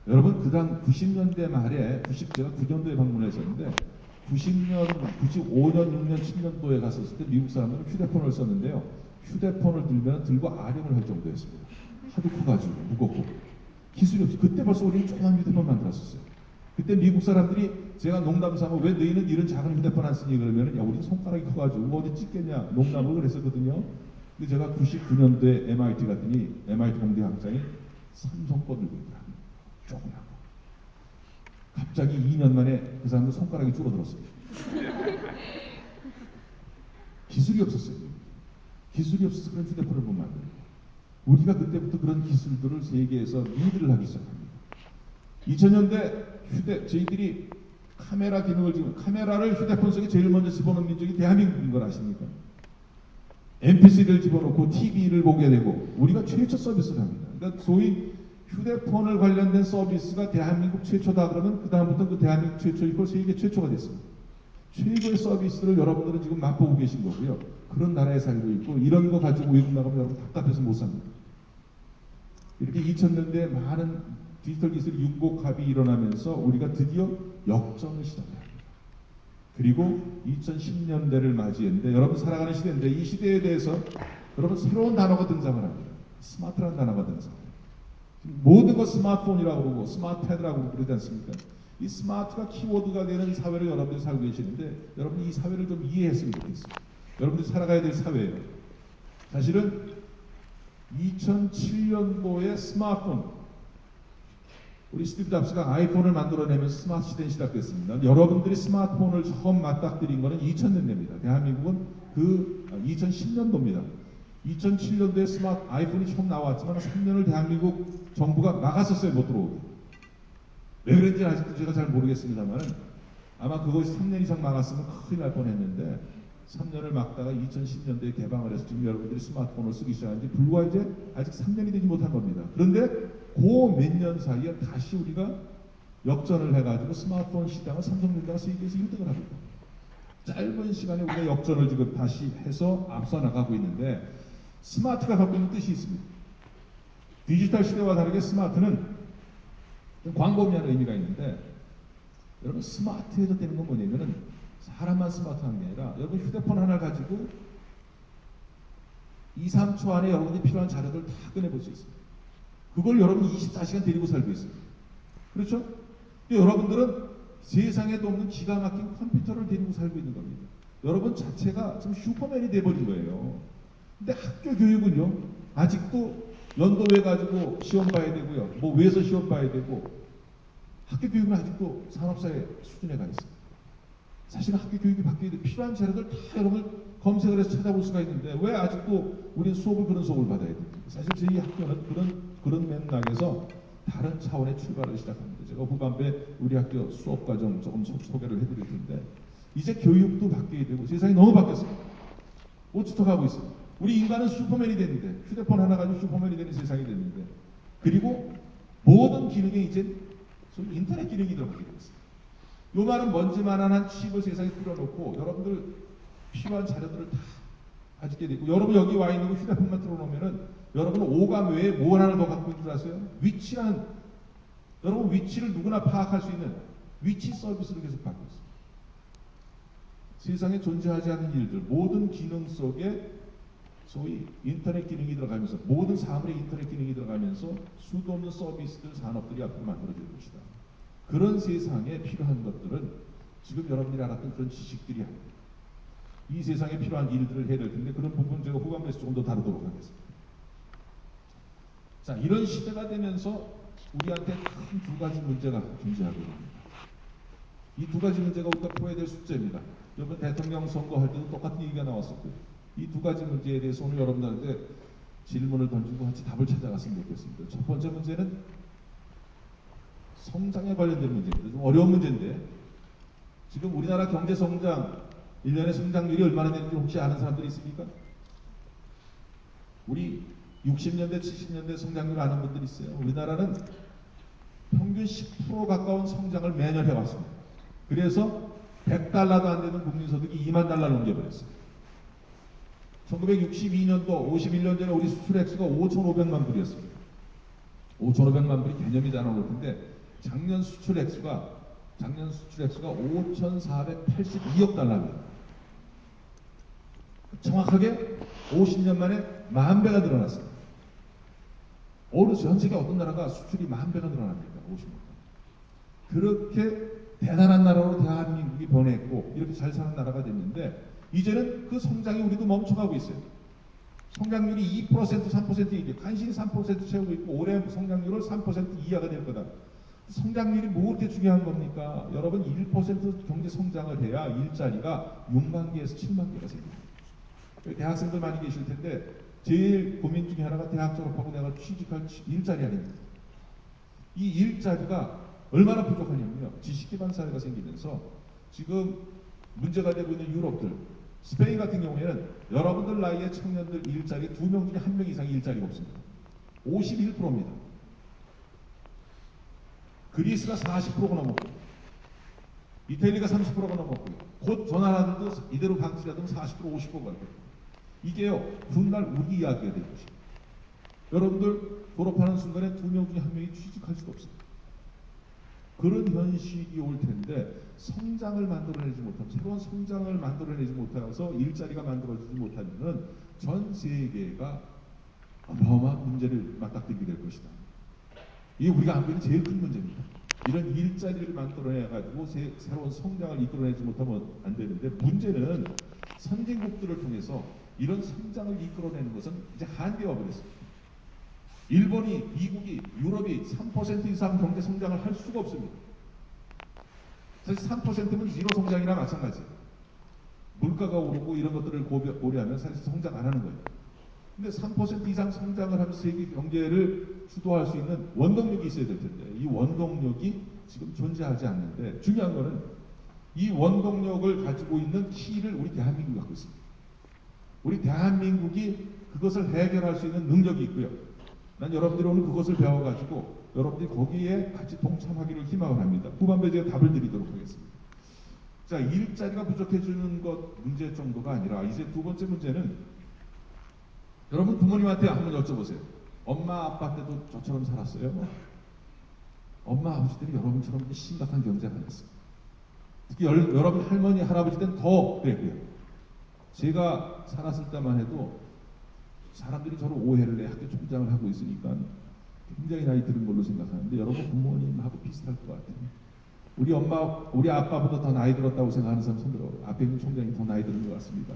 여러분 그당 90년대 말에 제가 9년도에 방문했었는데 90년, 95년, 6년, 7년도에 갔었을 때 미국 사람들은 휴대폰을 썼는데요. 휴대폰을 들고 아령을 할 정도였습니다. 하도 커가지고 무겁고 기술이 없이 그때 벌써 우리는 조그만 휴대폰 만들었었어요. 그때 미국 사람들이 제가 농담삼아 왜 너희는 이런 작은 휴대폰 안 쓰니 그러면은 야 우리 손가락이 커가지고 뭐 어디 찍겠냐 농담을 그랬었거든요. 근데 제가 99년도에 MIT 갔더니 MIT 공대 학장이 삼성 거 들고 있더라고요. 조그만 거. 갑자기 2년 만에 그 사람도 손가락이 줄어들었어요. 기술이 없었어요. 기술이 없어서 그런 휴대폰을 못 만들어요. 우리가 그때부터 그런 기술들을 세계에서 리드를 하기 시작합니다. 2000년대 저희들이 카메라 기능을 지금 카메라를 휴대폰 속에 제일 먼저 집어넣은 민족이 대한민국인 걸 아십니까? MP3를 집어넣고 TV를 보게 되고 우리가 최초 서비스를 합니다. 그러니까 소위 휴대폰을 관련된 서비스가 대한민국 최초다 그러면 그 다음부터 그 대한민국 최초이고 세계 최초가 됐습니다. 최고의 서비스를 여러분들은 지금 맛보고 계신 거고요. 그런 나라에 살고 있고 이런 거 가지고 외국 나가면 여러분 답답해서 못 삽니다. 이렇게 2000년대에 많은 디지털 기술 융복합이 일어나면서 우리가 드디어 역전을 시작합니다. 그리고 2010년대를 맞이했는데 여러분 살아가는 시대인데 이 시대에 대해서 여러분 새로운 단어가 등장을 합니다. 스마트라는 단어가 등장합니다. 모든 거 스마트폰이라고 그러고 스마트패드라고 그러지 않습니까? 이 스마트가 키워드가 되는 사회를 여러분들이 살고 계시는데 여러분이 이 사회를 좀 이해했으면 좋겠어요. 여러분들이 살아가야 될 사회예요. 사실은 2007년도에 스마트폰 우리 스티브 잡스가 아이폰을 만들어내면서 스마트 시대는 시작됐습니다. 여러분들이 스마트폰을 처음 맞닥뜨린 것은 2000년대입니다. 대한민국은 그 2010년도입니다. 2007년도에 스마트 아이폰이 처음 나왔지만 3년을 대한민국 정부가 막았었어요. 못 들어오게. 왜 그런지 아직도 제가 잘 모르겠습니다만 아마 그것이 3년 이상 막았으면 큰일 날 뻔했는데 3년을 막다가 2010년대에 개방을 해서 지금 여러분들이 스마트폰을 쓰기 시작한 지 불과 이제 아직 3년이 되지 못한 겁니다. 그런데 그 몇 년 사이에 다시 우리가 역전을 해가지고 스마트폰 시장을 삼성전자가 세계에서 1등을 합니다. 짧은 시간에 우리가 역전을 지금 다시 해서 앞서 나가고 있는데 스마트가 갖고 있는 뜻이 있습니다. 디지털 시대와 다르게 스마트는 광범위한 의미가 있는데 여러분 스마트해서 되는 건 뭐냐면은 사람만 스마트한 게 아니라 여러분 휴대폰 하나 가지고 2, 3초 안에 여러분이 필요한 자료들 다 꺼내볼 수 있습니다. 그걸 여러분이 24시간 데리고 살고 있습니다. 그렇죠? 여러분들은 세상에도 없는 기가 막힌 컴퓨터를 데리고 살고 있는 겁니다. 여러분 자체가 지금 슈퍼맨이 돼버린 거예요. 근데 학교 교육은요 아직도 연도회 가지고 시험 봐야 되고요. 뭐 외서 시험 봐야 되고 학교 교육은 아직도 산업사회 수준에 가 있습니다. 사실은 학교 교육이 바뀌어야 돼. 필요한 자료들 다 여러분 검색을 해서 찾아볼 수가 있는데 왜 아직도 우리는 그런 수업을 받아야 됩니까? 사실 저희 학교는 그런 맥락에서 다른 차원의 출발을 시작합니다. 제가 후반부에 우리 학교 수업 과정 조금 소개를 해드릴 텐데 이제 교육도 바뀌어야 되고 세상이 너무 바뀌었습니다. 어찌터 가고 있습니다. 우리 인간은 슈퍼맨이 됐는데, 휴대폰 하나 가지고 슈퍼맨이 되는 세상이 됐는데, 그리고 모든 기능에 이제 소위 인터넷 기능이 들어가게 되었습니다. 요 말은 먼지만한 칩을 세상에 틀어놓고 여러분들 필요한 자료들을 다 가지게 되고, 여러분 여기 와 있는 거 휴대폰만 틀어놓으면은 여러분 오감 외에 뭐 하나를 더 갖고 있는 줄 아세요? 위치라는, 여러분 위치를 누구나 파악할 수 있는 위치 서비스를 계속 받고 있습니다. 세상에 존재하지 않는 일들, 모든 기능 속에 소위 인터넷 기능이 들어가면서, 모든 사물에 인터넷 기능이 들어가면서 수도 없는 서비스들, 산업들이 앞으로 만들어질 것이다. 그런 세상에 필요한 것들은 지금 여러분들이 알았던 그런 지식들이 아닙니다. 이 세상에 필요한 일들을 해야 될 텐데, 그런 부분 제가 후반부에서 조금 더 다루도록 하겠습니다. 자, 이런 시대가 되면서 우리한테 큰 두 가지 문제가 존재하게 됩니다. 이 두 가지 문제가 우리가 풀어야 될 숙제입니다. 이번 대통령 선거할 때도 똑같은 얘기가 나왔었고요. 이 두 가지 문제에 대해서 오늘 여러분들한테 질문을 던지고 같이 답을 찾아갔으면 좋겠습니다. 첫 번째 문제는 성장에 관련된 문제입니다. 좀 어려운 문제인데, 지금 우리나라 경제 성장 1년의 성장률이 얼마나 되는지 혹시 아는 사람들이 있습니까? 우리 60년대, 70년대 성장률 아는 분들 있어요? 우리나라는 평균 10% 가까운 성장을 매년 해왔습니다. 그래서 100달러도 안 되는 국민소득이 2만 달러를 넘겨버렸어요. 1962년도 51년 전에 우리 수출 액수가 5,500만 불이었습니다. 5,500만 불이 개념이 다 나올 텐데, 작년 수출 액수가 5,482억 달러입니다. 정확하게 50년 만에 10,000배가 늘어났습니다. 어느 전 세계 어떤 나라가 수출이 10,000배가 늘어납니까? 50년. 그렇게 대단한 나라로 대한민국이 변했고, 이렇게 잘 사는 나라가 됐는데, 이제는 그 성장이 우리도 멈춰가고 있어요. 성장률이 2%, 3%이게 간신히 3% 채우고 있고, 올해 성장률을 3% 이하가 될 거다. 성장률이 뭐 그렇게 중요한 겁니까? 여러분 1% 경제 성장을 해야 일자리가 6만 개에서 7만 개가 생깁니다. 대학생들 많이 계실 텐데 제일 고민 중에 하나가 대학 졸업하고 내가 취직할 일자리 아닙니다. 이 일자리가 얼마나 부족하냐면요, 지식기반 사회가 생기면서 지금 문제가 되고 있는 유럽들, 스페인 같은 경우에는 여러분들 나이의 청년들 일자리 2명 중에 1명 이상이 일자리가 없습니다. 51%입니다. 그리스가 40%가 넘었고, 이태리가 30%가 넘었고요. 곧 저 나라들도 이대로 방치하면 40%, 50%가 갈 거예요. 이게요, 훗날 우리 이야기가 될 것입니다. 여러분들 졸업하는 순간에 2명 중에 1명이 취직할 수가 없습니다. 그런 현실이 올 텐데, 성장을 만들어내지 못하면, 새로운 성장을 만들어내지 못하면서 일자리가 만들어지지 못하면은 전 세계가 어마어마한 문제를 맞닥뜨리게 될 것이다. 이게 우리가 안고 있는 제일 큰 문제입니다. 이런 일자리를 만들어내가지고 새로운 성장을 이끌어내지 못하면 안 되는데, 문제는 선진국들을 통해서 이런 성장을 이끌어내는 것은 이제 한계와 버렸습니다. 일본이, 미국이, 유럽이 3% 이상 경제 성장을 할 수가 없습니다. 사실 3%면 지로 성장이나 마찬가지예요. 물가가 오르고 이런 것들을 고려하면 사실 성장 안 하는 거예요. 근데 3% 이상 성장을 하면서 세계 경제를 주도할 수 있는 원동력이 있어야 될 텐데, 이 원동력이 지금 존재하지 않는데, 중요한 거는 이 원동력을 가지고 있는 키를 우리 대한민국이 갖고 있습니다. 우리 대한민국이 그것을 해결할 수 있는 능력이 있고요. 난 여러분들이 오늘 그것을 배워가지고 여러분들이 거기에 같이 동참하기를 희망을 합니다. 후반부에 제가 답을 드리도록 하겠습니다. 자, 일자리가 부족해지는 것 문제 정도가 아니라, 이제 두 번째 문제는, 여러분 부모님한테 한번 여쭤보세요. 엄마 아빠 때도 저처럼 살았어요? 엄마 아버지 때는 여러분처럼 심각한 경제가 아니었어요. 특히 여러분 할머니 할아버지 때는 더 그랬고요. 제가 살았을 때만 해도 사람들이 저를 오해를 해. 학교 총장을 하고 있으니까 굉장히 나이 들은 걸로 생각하는데, 여러분 부모님하고 비슷할 것 같아요. 우리 엄마, 우리 아빠보다 더 나이 들었다고 생각하는 사람 손들어. 앞에 있는 총장이 더 나이 들은 것 같습니다.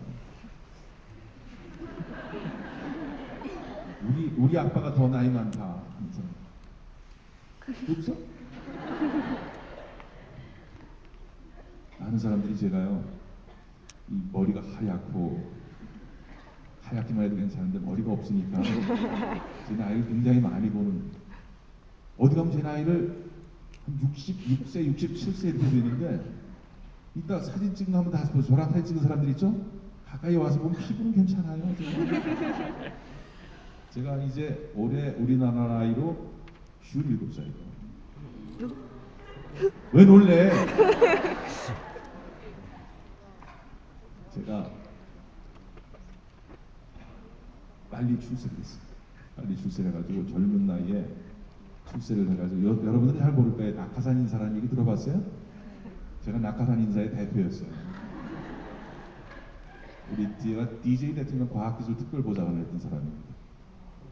우리 아빠가 더 나이 많다 하는 사람 없어? 많은 사람들이 제가요, 이 머리가 하얗기만 해도 괜찮은데 머리가 없으니까 제 나이를 굉장히 많이 보는, 어디 가면 제 나이를 한 66세, 67세 이렇게 되는데, 이따 사진 찍는 거 하면 다 저랑 사진 찍은 사람들 있죠? 가까이 와서 보면 피부는 괜찮아요. 제가 이제 올해 우리나라 나이로 57살이에요. 왜 놀래? 제가 빨리 출세를 했어요. 빨리 출세를 해가지고 젊은 나이에 출세를 해가지고 여러분들이 잘 모를 거예요. 낙하산 인사라는 얘기 들어봤어요? 제가 낙하산 인사의 대표였어요. 제가 DJ 대통령 과학기술 특별보좌관을 했던 사람입니다.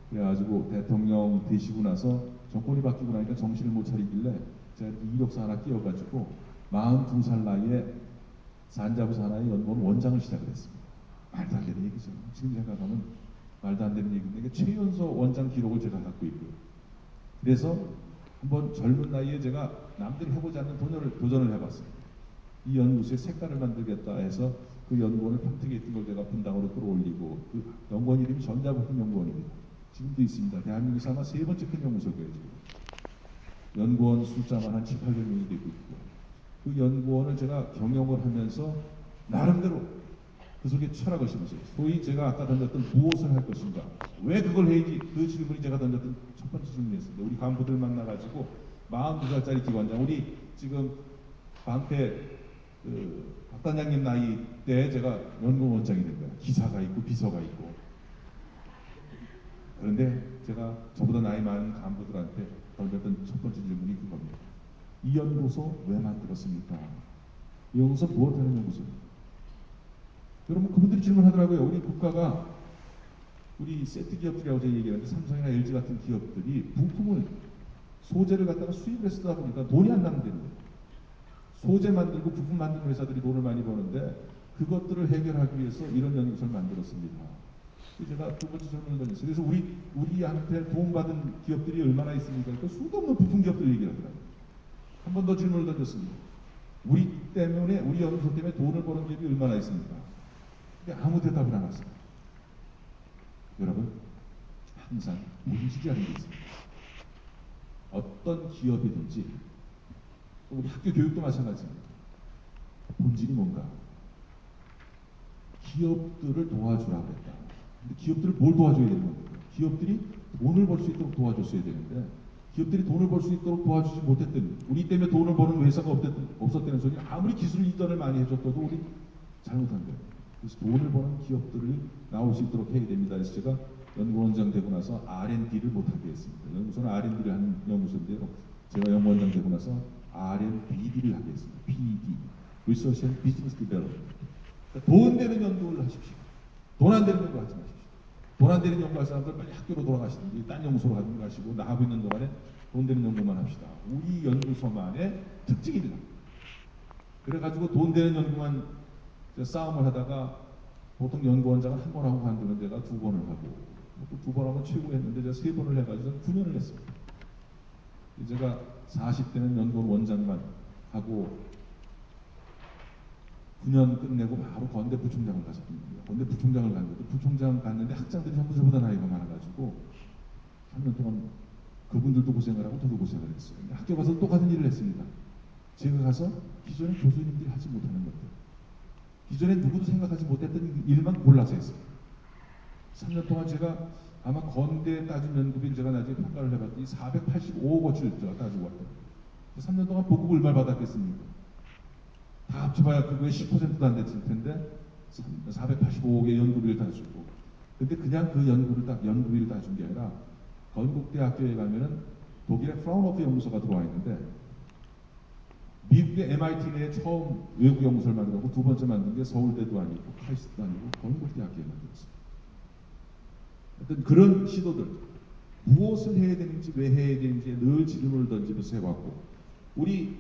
그래가지고 대통령 되시고 나서 정권이 바뀌고 나니까 정신을 못 차리길래 제가 이력서 하나 끼워가지고 42살 나이에 산자부 산하의 연구원 원장을 시작을 했습니다. 말도 안 되는 얘기죠. 지금 생각하면 말도 안 되는 얘기인데 최연소 원장 기록을 제가 갖고 있고요. 그래서 한번 젊은 나이에 제가 남들이 해보지 않는 도전을 해봤습니다. 이 연구소의 색깔을 만들겠다 해서 그 연구원을 평택에 있던 걸 제가 분당으로 끌어올리고 그 연구원 이름이 전자부품연구원입니다. 지금도 있습니다. 대한민국에서 아마 세 번째 큰 연구소일 거예요. 지금. 연구원 숫자만 한 7, 800명이 되고 있고 그 연구원을 제가 경영을 하면서 나름대로 그 속에 철학을 심었어요. 소위 제가 아까 던졌던 무엇을 할 것인가, 왜 그걸 해야지, 그 질문이 제가 던졌던 첫 번째 질문이었습니다. 우리 간부들 만나가지고 42살짜리 기관장, 우리 지금 방패 박 단장님 나이 때 제가 연구원장이 된 거예요. 기사가 있고 비서가 있고. 그런데 제가 저보다 나이 많은 간부들한테 던졌던 첫 번째 질문이 그겁니다. 이 연구소 왜 만들었습니까? 이 연구소 무엇하는 연구소입니까? 여러분 그분들이 질문하더라고요. 우리 국가가 우리 세트 기업들이라고 제가 얘기하는데 삼성이나 LG 같은 기업들이 부품을 소재를 갖다가 수입을 쓰다 보니까 돈이 안 나는 데는 소재 만들고 부품 만드는 회사들이 돈을 많이 버는데 그것들을 해결하기 위해서 이런 연구소를 만들었습니다. 제가 두 번째 질문을 던졌어요. 그래서 우리한테 도움받은 기업들이 얼마나 있습니까? 그 수도 없는 부품 기업들 얘기를 하더라고요. 한 번 더 질문을 던졌습니다. 우리 연구소 때문에 돈을 버는 기업이 얼마나 있습니까? 근데 아무 대답을 안 왔습니다. 여러분, 항상 본질이라는 게 있습니다. 어떤 기업이든지, 우리 학교 교육도 마찬가지입니다. 본질이 뭔가? 기업들을 도와주라고 했다. 근데 기업들을 뭘 도와줘야 되는 겁니까? 기업들이 돈을 벌 수 있도록 도와줬어야 되는데, 기업들이 돈을 벌 수 있도록 도와주지 못했던, 우리 때문에 돈을 버는 회사가 없었다는 소리, 아무리 기술 이전을 많이 해줬어도 우리 잘못한 거예요. 그래서 돈을 버는 기업들을 나올 수 있도록 해야 됩니다. 그래서 제가 연구원장 되고 나서 R&D를 못하게 했습니다. 연구소는 R&D를 하는 연구소인데요. 제가 연구원장 되고 나서 R&BD를 하게 했습니다. PD, Research and Business Development. 그러니까 돈 되는 연구를 하십시오. 돈 안 되는 연구 하지 마십시오. 돈 안 되는 연구할 사람들 빨리 학교로 돌아가시든지 딴 연구소로 가시고 나 하고 있는 동안에 돈 되는 연구만 합시다. 우리 연구소만의 특징입니다. 그래가지고 돈 되는 연구만 싸움을 하다가 보통 연구원장은 한 번 하고 관두는 데가 두 번을 하고 또 두 번 하면 최고 했는데 제가 세 번을 해가지고 9년을 했습니다. 제가 40대는 연구원 원장만 하고 9년 끝내고 바로 건대 부총장을 갔었거든요. 건대 부총장을 갔는데 부총장 갔는데 학장들이 전부 저보다 나이가 많아가지고 3년 동안 그분들도 고생을 하고 저도 고생을 했어요. 학교 가서 똑같은 일을 했습니다. 제가 가서 기존의 교수님들이 하지 못하는 것들, 기존에 누구도 생각하지 못했던 일만 골라서 했어요. 3년 동안 제가 아마 건대 따준 연구비를 제가 나중에 평가를 해봤더니 485억어치를 제가 따지고 왔거든요. 3년 동안 보급 얼마 받았겠습니까? 다 합쳐봐야 그거의 10%도 안 됐을 텐데 485억의 연구비를 따주고, 근데 그냥 그 연구비를 따준 게 아니라 건국대학교에 가면은 독일의 프라운호프 연구소가 들어와 있는데 미국의 MIT 내에 처음 외국 연구소를 만들었고 두 번째 만든 게 서울대도 아니고 카이스트도 아니고 건국대학교에 만들었어요. 어떤 그런 시도들, 무엇을 해야 되는지 왜 해야 되는지에 늘 질문을 던지면서 해왔고, 우리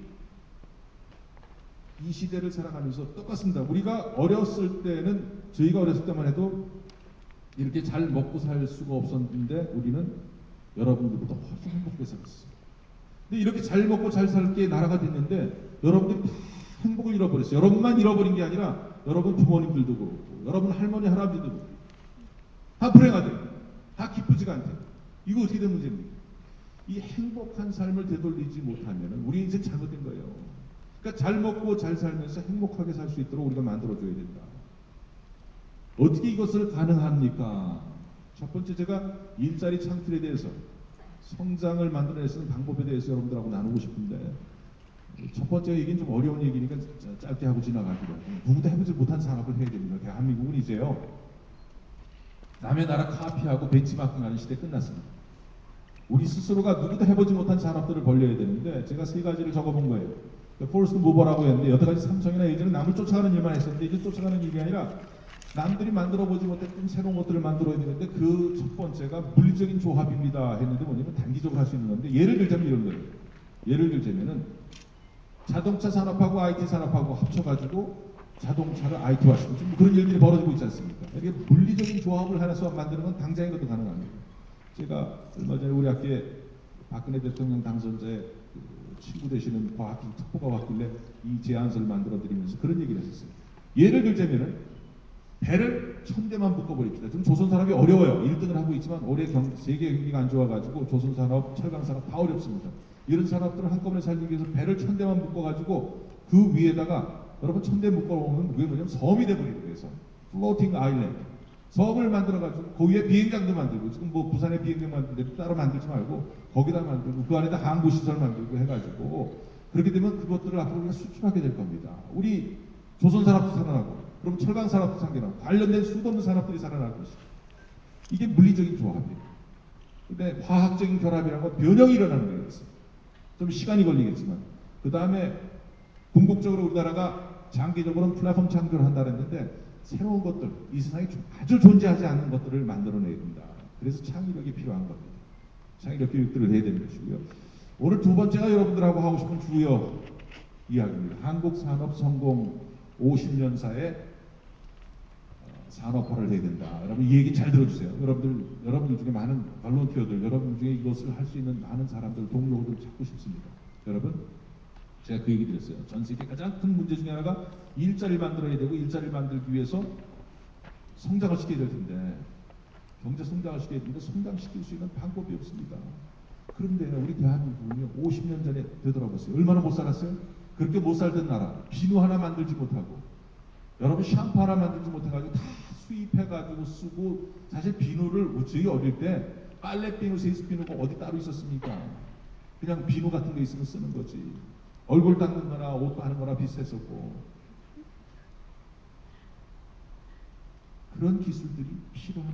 이 시대를 살아가면서 똑같습니다. 우리가 어렸을 때는, 저희가 어렸을 때만 해도 이렇게 잘 먹고 살 수가 없었는데 우리는 여러분들보다 훨씬 행복하게 살았어요. 근데 이렇게 잘 먹고 잘 살게 나라가 됐는데 여러분들이 다 행복을 잃어버렸어요. 여러분만 잃어버린 게 아니라 여러분 부모님들도 그렇고 여러분 할머니 할아버지도 그렇고 다 불행하대요. 다 기쁘지가 않대요. 이거 어떻게 된 문제입니까? 이 행복한 삶을 되돌리지 못하면 우리 인생 잘못된 거예요. 그러니까 잘 먹고 잘 살면서 행복하게 살 수 있도록 우리가 만들어줘야 된다. 어떻게 이것을 가능합니까? 첫 번째 제가 일자리 창출에 대해서 성장을 만들어낼 수 있는 방법에 대해서 여러분들하고 나누고 싶은데 첫 번째 얘기는 좀 어려운 얘기니까 짧게 하고 지나가기로 하고 누구도 해보지 못한 산업을 해야 됩니다. 대한민국은 이제요 남의 나라 카피하고 벤치마킹하는 시대 끝났습니다. 우리 스스로가 누구도 해보지 못한 산업들을 벌려야 되는데 제가 세 가지를 적어본 거예요. 포스트 무버라고 했는데 여태까지 삼성이나 예전에 남을 쫓아가는 일만 했었는데 이제 쫓아가는 일이 아니라 남들이 만들어보지 못했던 새로운 것들을 만들어야 되는데 그 첫 번째가 물리적인 조합입니다 했는데 뭐냐면 단기적으로 할 수 있는 건데 예를 들자면 이런 거예요. 예를 들자면은 자동차 산업하고 IT 산업하고 합쳐가지고 자동차를 IT화시키고 지금 그런 일들이 벌어지고 있지 않습니까? 이게 물리적인 조합을 하나서 만드는 건 당장이라도 가능합니다. 제가 얼마 전에 우리 학교에 박근혜 대통령 당선자의 그 친구 되시는 과학기 특보가 왔길래 이 제안서를 만들어 드리면서 그런 얘기를 했었어요. 예를 들자면은 배를 1000대만 묶어버립시다. 지금 조선 산업이 어려워요. 1등을 하고 있지만 올해 세계 경기가 안 좋아가지고 조선 산업, 철강 산업 다 어렵습니다. 이런 산업들을 한꺼번에 살리기 위해서 배를 1000대만 묶어가지고 그 위에다가 여러분 1000대 묶어놓으면 그게 뭐냐면 섬이 돼버리는 거예요. 플로팅 아일랜드. 섬을 만들어가지고 그 위에 비행장도 만들고 지금 뭐 부산에 비행장 만드는데 따로 만들지 말고 거기다 만들고 그 안에다 항구시설 만들고 해가지고 그렇게 되면 그것들을 앞으로 우리가 수출하게 될 겁니다. 우리 조선산업도 살아나고 그럼 철강산업도 생겨나고 관련된 수도 없는 산업들이 살아날 것이죠. 이게 물리적인 조합이에요. 근데 화학적인 결합이라는 건 변형이 일어나는 거예요. 좀 시간이 걸리겠지만 그 다음에 궁극적으로 우리나라가 장기적으로는 플랫폼 창조를 한다 했는데 새로운 것들, 이 세상에 아주 존재하지 않는 것들을 만들어내야 된다. 그래서 창의력이 필요한 겁니다. 창의력 교육들을 해야 되는 것이고요. 오늘 두 번째가 여러분들하고 하고 싶은 주요 이야기입니다. 한국산업 성공 50년사의 산업화를 해야 된다. 여러분 이 얘기 잘 들어주세요. 여러분들 중에 많은 발론티어들, 여러분들 중에 이것을 할 수 있는 많은 사람들, 동료들 찾고 싶습니다. 여러분 제가 그 얘기 드렸어요. 전 세계 가장 큰 문제 중에 하나가 일자리를 만들어야 되고 일자리를 만들기 위해서 성장을 시켜야 될 텐데 경제 성장을 시켜야 되는데 성장시킬 수 있는 방법이 없습니다. 그런데 우리 대한민국은요 50년 전에 되돌아보세요. 얼마나 못 살았어요? 그렇게 못 살던 나라 비누 하나 만들지 못하고 여러분 샴푸 하나 만들지 못해가지고 다 수입해가지고 쓰고 사실 비누를 저희 어릴 때 빨래 비누, 세수 비누가 어디 따로 있었습니까? 그냥 비누 같은 게 있으면 쓰는 거지. 얼굴 닦는 거나 옷 하는 거나 비슷했었고 그런 기술들이 필요한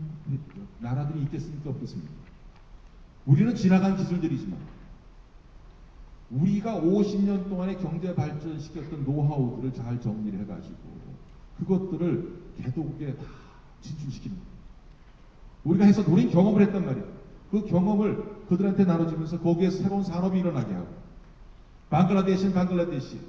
나라들이 있겠습니까? 없겠습니까? 우리는 지나간 기술들이지만 우리가 50년 동안의 경제 발전시켰던 노하우들을 잘 정리를 해가지고 그것들을 개도국에 다 진출시키는 거예요. 우리가 해서 우린 경험을 했단 말이에요. 그 경험을 그들한테 나눠주면서 거기에 새로운 산업이 일어나게 하고 방글라데시는 방글라데시,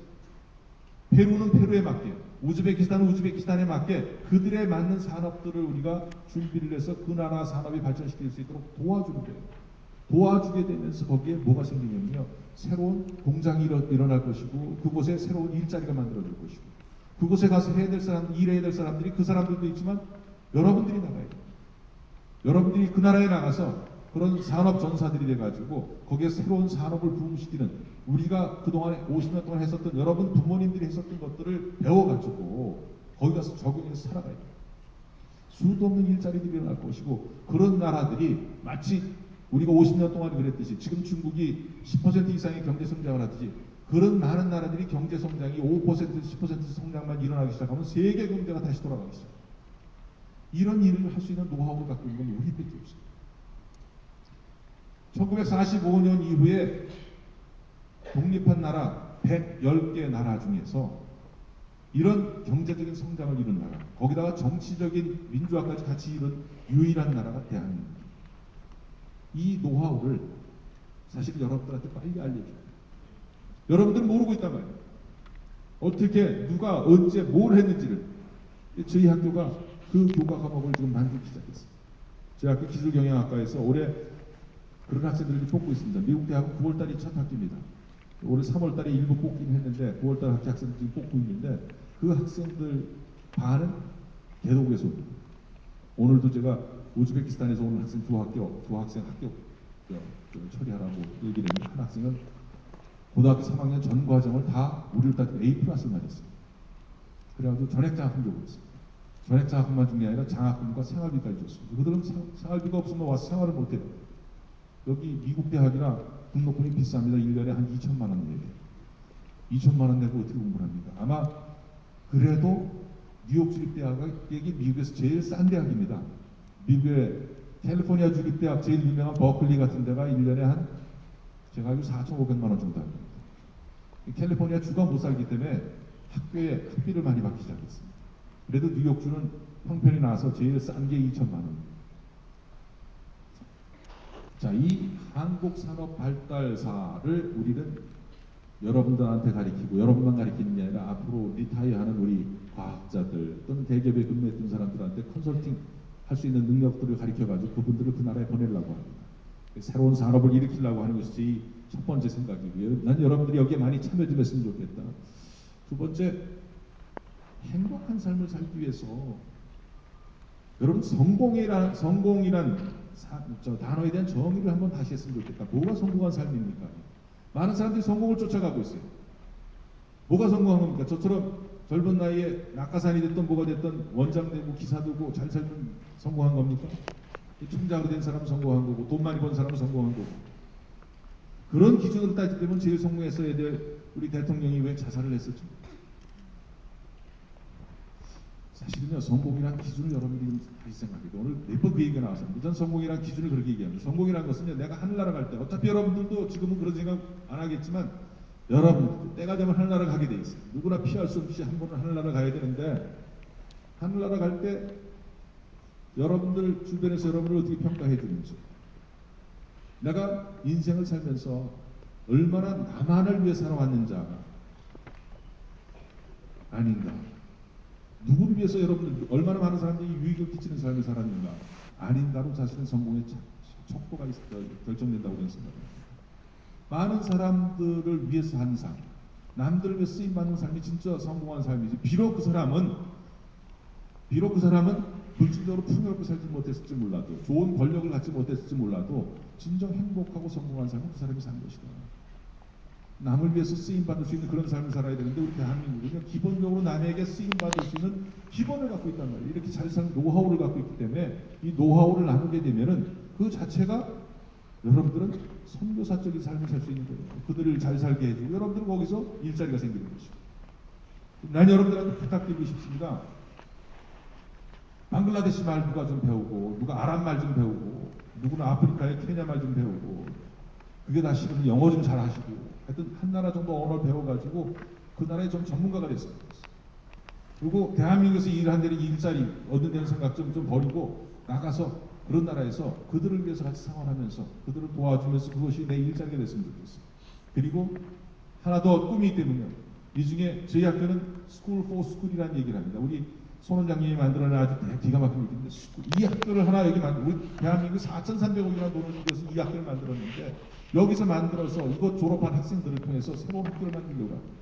페루는 페루에 맞게, 우즈베키스탄은 우즈베키스탄에 맞게 그들에 맞는 산업들을 우리가 준비를 해서 그 나라 산업이 발전시킬 수 있도록 도와주는 거예요. 도와주게 되면서 거기에 뭐가 생기냐면요. 새로운 공장이 일어날 것이고 그곳에 새로운 일자리가 만들어질 것이고 그곳에 가서 해야 될 사람, 일해야 될 사람들이 그 사람들도 있지만 여러분들이 나가야 돼요. 여러분들이 그 나라에 나가서 그런 산업 전사들이 돼가지고 거기에 새로운 산업을 부흥시키는 우리가 그동안에 50년 동안 했었던 여러분 부모님들이 했었던 것들을 배워가지고 거기 가서 적용해서 살아가야 돼요. 수도 없는 일자리들이 일어날 것이고 그런 나라들이 마치 우리가 50년 동안 그랬듯이 지금 중국이 10% 이상의 경제 성장을 하듯이 그런 많은 나라들이 경제 성장이 5% 10% 성장만 일어나기 시작하면 세계 경제가 다시 돌아가기 시작합니다. 이런 일을 할 수 있는 노하우를 갖고 있는 건 우리밖에 없습니다. 1945년 이후에 독립한 나라 110개 나라 중에서 이런 경제적인 성장을 이룬 나라, 거기다가 정치적인 민주화까지 같이 이룬 유일한 나라가 대한민국입니다. 이 노하우를 사실 여러분들한테 빨리 알려줘요. 여러분들은 모르고 있단 말이에요. 어떻게 누가 언제 뭘 했는지를. 저희 학교가 그 교과 과목을 지금 만들기 시작했어요. 저희 학교 기술경영학과에서 올해 그런 학생들을 뽑고 있습니다. 미국 대학은 9월달이 첫 학기입니다. 올해 3월달에 일부 뽑긴 했는데 9월달 학기 학생들 지금 뽑고 있는데 그 학생들 반은 개도국에서 옵니다. 오늘도 제가 우즈베키스탄에서 오는 학생 두 학생 합격 처리하라고 얘기를 했는데 한 학생은 고등학교 3학년 전 과정을 다 우리를 따지면 A+를 맞았어요. 그래가지고 전액장학 합격을 했어요. 전액장학금만 준 게 아니라 장학금과 생활비까지 줬습니다. 그들은 생활비가 없으면 와서 생활을 못해요. 여기 미국 대학이라 등록금이 비쌉니다. 1년에 한 2천만 원 내요. 2천만 원 내고 어떻게 공부를 합니까? 아마 그래도 뉴욕 주립대학이 미국에서 제일 싼 대학입니다. 미국의 캘리포니아 주립대학 제일 유명한 버클리 같은 데가 1년에 한 제가 알기로 4,500만 원 정도 합니다. 캘리포니아 주가 못 살기 때문에 학교에 학비를 많이 받기 시작했습니다. 그래도 뉴욕주는 형편이 나서 제일 싼 게 2천만 원. 자, 이 한국산업발달사를 우리는 여러분들한테 가리키고 여러분만 가리키는 게 아니라 앞으로 리타이어하는 우리 과학자들 또는 대기업에 근무했던 사람들한테 컨설팅 할 수 있는 능력들을 가리켜가지고 그분들을 그 나라에 보내려고 합니다. 새로운 산업을 일으키려고 하는 것이 첫 번째 생각이고요. 난 여러분들이 여기에 많이 참여 좀 했으면 좋겠다. 두 번째, 행복한 삶을 살기 위해서 여러분 성공이란 단어에 대한 정의를 한번 다시 했으면 좋겠다. 뭐가 성공한 삶입니까? 많은 사람들이 성공을 쫓아가고 있어요. 뭐가 성공한 겁니까? 저처럼 젊은 나이에 낙하산이 됐던 뭐가 됐던 원장 되고 기사 되고 잘 살면 성공한 겁니까? 총장으로 된 사람은 성공한 거고 돈 많이 번 사람은 성공한 거고. 그런 기준으로 따지면 제일 성공했어야 될 우리 대통령이 왜 자살을 했었죠? 사실은요, 성공이란 기준을 여러분들이 다시 생각해요. 오늘 몇 번 그 얘기가 나왔습니다. 전 성공이란 기준을 그렇게 얘기합니다. 성공이란 것은요, 내가 하늘나라 갈 때, 어차피 여러분들도 지금은 그런 생각 안 하겠지만, 여러분들도 때가 되면 하늘나라 가게 돼 있어요. 누구나 피할 수 없이 한 번은 하늘나라 가야 되는데, 하늘나라 갈 때, 여러분들 주변에서 여러분을 어떻게 평가해 주는지, 내가 인생을 살면서 얼마나 나만을 위해 살아왔는자 아닌가. 누구를 위해서 여러분들 얼마나 많은 사람들이 유익을 끼치는 삶을 살았는가 아닌가로 자신의 성공의 척도가 결정된다고 저는 생각합니다. 많은 사람들을 위해서 한 삶, 남들을 위해 쓰임받는 삶이 진짜 성공한 삶이지. 비록 그 사람은 물질적으로 풍요롭게 살지 못했을지 몰라도 좋은 권력을 갖지 못했을지 몰라도 진정 행복하고 성공한 삶은 그 사람이 산 것이다. 남을 위해서 쓰임받을 수 있는 그런 삶을 살아야 되는데 우리 대한민국은요, 기본적으로 남에게 쓰임받을 수 있는 기본을 갖고 있단 말이에요. 이렇게 잘 사는 노하우를 갖고 있기 때문에 이 노하우를 나누게 되면은 그 자체가 여러분들은 선교사적인 삶을 살 수 있는 거예요. 그들을 잘 살게 해주고 여러분들은 거기서 일자리가 생기는 것이고. 난 여러분들한테 부탁드리고 싶습니다. 방글라데시 말 누가 좀 배우고, 누가 아랍 말 좀 배우고, 누구는 아프리카의 케냐 말 좀 배우고, 그게 다 싫으면 영어 좀 잘 하시고, 하여튼 한 나라 정도 언어를 배워가지고 그 나라의 좀 전문가가 됐어요. 그리고 대한민국에서 일하는 데는 일자리 얻는 데는 생각 좀 버리고 나가서 그런 나라에서 그들을 위해서 같이 생활하면서 그들을 도와주면서 그것이 내 일자리가 됐으면 좋겠어요. 그리고 하나 더 꿈이 있다면요. 이 중에 저희 학교는 스쿨 포 스쿨이라는 얘기를 합니다. 우리 손 원장님이 만들어낸 아주 기가 막힌 얘기인데 이 학교를 하나 여기 우리 대한민국 4,300억이나 돈을 들여서 이 학교를 만들었는데 여기서 만들어서 이곳 졸업한 학생들을 통해서 새로운 학교를 만들려고 합니다.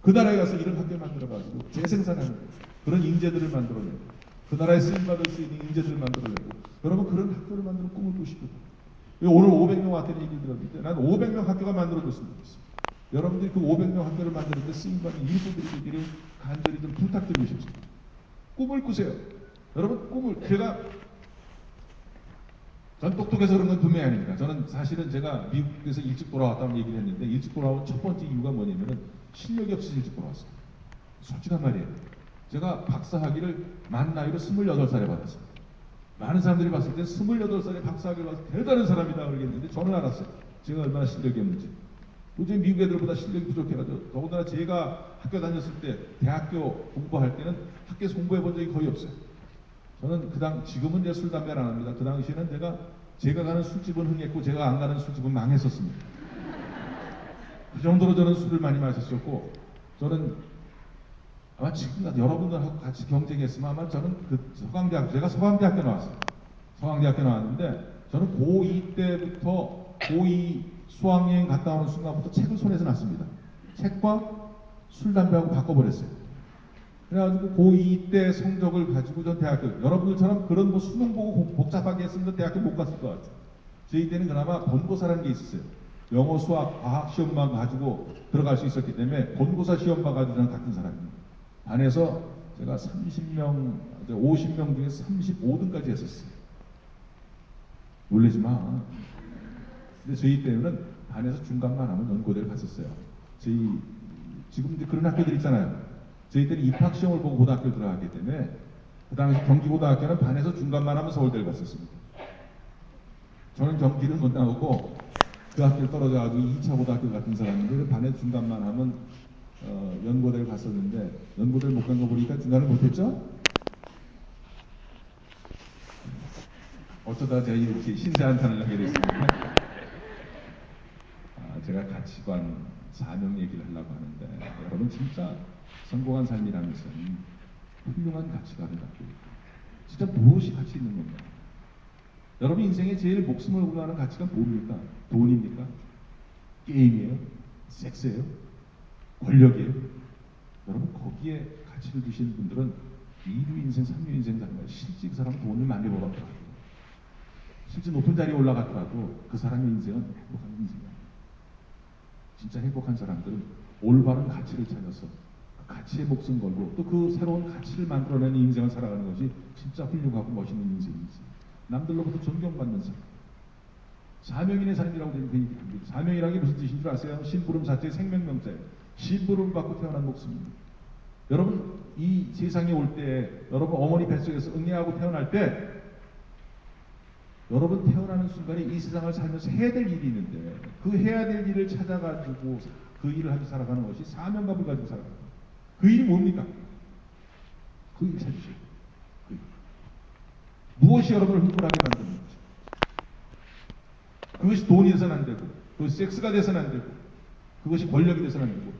그 나라에 가서 이런 학교를 만들어가지고 재생산하는 그런 인재들을 만들어내고 그 나라에 쓰임받을 수 있는 인재들을 만들어내고 여러분 그런 학교를 만드는 꿈을 꾸시고 오늘 500명 왔다는 얘기를 들었는데 난 500명 학교가 만들어졌으면 좋겠어요. 여러분들이 그 500명 학교를 만드는데 쓰임받는 일꾼들이 되기를 간절히 좀 부탁드리고 싶습니다. 꿈을 꾸세요. 여러분 꿈을 전 똑똑해서 그런 건 분명히 아닙니다. 저는 사실은 제가 미국에서 일찍 돌아왔다는 얘기를 했는데 일찍 돌아온 첫 번째 이유가 뭐냐면은 실력이 없어서 일찍 돌아왔어요. 솔직한 말이에요. 제가 박사학위를 만 나이로 28살에 받았어요. 많은 사람들이 봤을 때 28살에 박사학위를 받아서 대단한 사람이다 그러겠는데 저는 알았어요. 제가 얼마나 실력이 없는지. 도저히 미국 애들보다 실력이 부족해가지고 더군다나 제가 학교 다녔을 때 대학교 공부할 때는 학교에서 공부해 본 적이 거의 없어요. 저는 지금은 내 술, 담배를 안 합니다. 그 당시에는 제가 가는 술집은 흥했고 제가 안 가는 술집은 망했었습니다. 그 정도로 저는 술을 많이 마셨었고 저는 아마 지금 여러분들하고 같이 경쟁했으면 아마 저는 제가 서강대학교 나왔어요. 서강대학교 나왔는데 저는 고2 때부터 고2 수학여행 갔다 오는 순간부터 책을 손에서 놨습니다. 책과 술, 담배하고 바꿔버렸어요. 그래가지고 고2 때 성적을 가지고 전 대학교 여러분들처럼 그런 뭐 수능 보고 복잡하게 했으면 대학교 못 갔을 것 같아요. 저희 때는 그나마 본고사라는 게 있었어요. 영어, 수학, 과학 시험만 가지고 들어갈 수 있었기 때문에 본고사 시험만 가지고 저는 같은 사람입니다. 반에서 제가 30명, 50명 중에 35등까지 했었어요. 놀라지 마. 근데 저희 때는 반에서 중간만 하면 연고대를 갔었어요. 지금 이제 그런 학교들 있잖아요. 저희 때는 입학시험을 보고 고등학교를 들어갔기 때문에 그 당시 경기고등학교는 반에서 중간만 하면 서울대를 갔었습니다. 저는 경기를 못 나오고 그 학교를 떨어져가지고 2차 고등학교 같은 사람인데 반에 중간만 하면 연고대를 갔었는데 연고대를 못 간 거 보니까 중간을 못했죠? 어쩌다 제가 이렇게 신세한탄을 하게 됐습니까? 제가 가치관, 사명 얘기를 하려고 하는데 여러분 진짜 성공한 삶이라는 것은 훌륭한 가치관을 갖고 있고 진짜 무엇이 가치 있는 건가? 여러분 인생에 제일 목숨을 우려하는 가치가 뭡니까? 돈입니까? 게임이에요? 섹스예요? 권력이에요? 여러분 거기에 가치를 두시는 분들은 2류 인생, 3류 인생 사는 거예요. 실제 그 사람은 돈을 많이 벌었더라도 실제 높은 자리에 올라갔더라도 그 사람의 인생은 행복한 인생이야. 진짜 행복한 사람들은 올바른 가치를 찾아서 그 가치에 목숨 걸고 또 그 새로운 가치를 만들어내는 인생을 살아가는 것이 진짜 훌륭하고 멋있는 인생이지. 남들로부터 존경받는 삶. 사명인의 삶이라고 되는 그 얘기합니다. 사명이라는 게 무슨 뜻인 줄 아세요? 심부름 자체의 생명명자예요. 심부름 받고 태어난 목숨입니다. 여러분 이 세상에 올 때 여러분 어머니 뱃속에서 응애하고 태어날 때 여러분 태어나는 순간에 이 세상을 살면서 해야 될 일이 있는데 그 해야 될 일을 찾아가지고 그 일을 하며 살아가는 것이 사명감을 가지고 살아가는 거예요. 그 일이 뭡니까? 그 일 찾으세요. 그 일. 무엇이 여러분을 흥분하게 만드는 거죠? 그것이 돈이 돼서는 안 되고 그것이 섹스가 돼서는 안 되고 그것이 권력이 돼서는 안 되고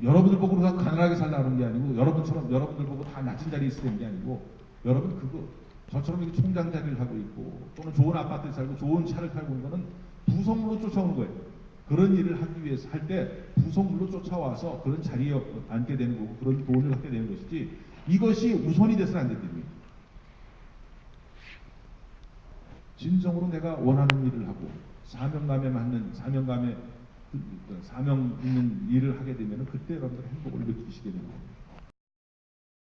여러분들 보고 다 가난하게 살라는 게 아니고 여러분들 보고 다 낮은 자리에 있어야 되는 게 아니고 여러분 저처럼 이렇게 총장 자리를 하고 있고 또는 좋은 아파트에 살고 좋은 차를 타고 있는 거는 부속물로 쫓아오는 거예요. 그런 일을 하기 위해서 할 때 부속물로 쫓아와서 그런 자리에 앉게 되는 거고 그런 돈을 갖게 되는 것이지 이것이 우선이 돼서는 안 됩니다. 진정으로 내가 원하는 일을 하고 사명감에 맞는 사명 있는 일을 하게 되면 그때 여러분들 행복을 느끼시게 되는 겁니다.